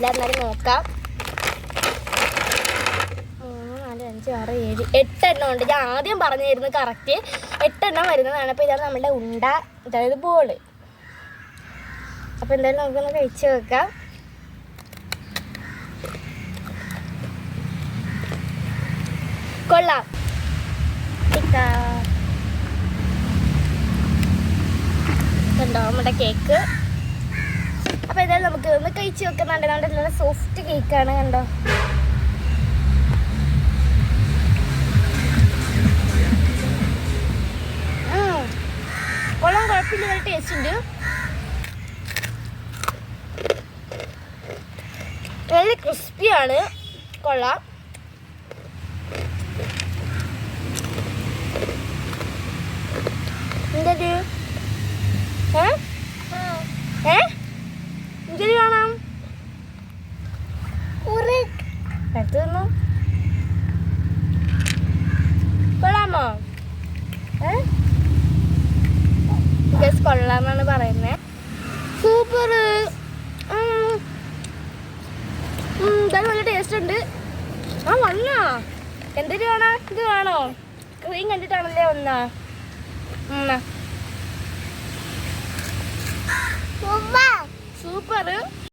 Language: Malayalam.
അറിയില്ല, എന്നാലും നോക്കാം. 3, 4, 5, 6, 7, 8 എണ്ണം ഉണ്ട്. ഞാൻ ആദ്യം പറഞ്ഞിരുന്നു കറക്റ്റ് 8 എണ്ണം വരുന്നതാണ്. അപ്പോൾ ഇതാണ് നമ്മുടെ ഉണ്ട, അതായത് ബോള്. അപ്പോൾ എന്തായാലും നമുക്കൊന്ന് കഴിച്ച് വെക്കാം. കൊള്ളാം. കണ്ടോ നമ്മുടെ കേക്ക്. അപ്പോൾ എന്തായാലും നമുക്ക് ഒന്ന് കഴിച്ച് വെക്കുന്നുണ്ട്. നല്ല സോഫ്റ്റ് കേക്കാണ്, കണ്ടോ. കൊള്ളാം, കുഴപ്പമില്ല, നല്ല ടേസ്റ്റ് ഉണ്ട്. നല്ല ക്രിസ്പിയാണ്, കൊള്ളാം. എന്തത് എന്തൊരു കാണാം എടുത്തു തന്നു. കൊള്ളാമോ? കൊള്ളാന്നാണ് പറയുന്നത്. സൂപ്പർ. ഇതാണ് നല്ല ടേസ്റ്റ് ഉണ്ട്. വന്നാ എന്തൊരു കാണാ? ഇത് കാണോ? ക്രീം കണ്ടിട്ടാണല്ലേ വന്നാ. സൂപ്പർ.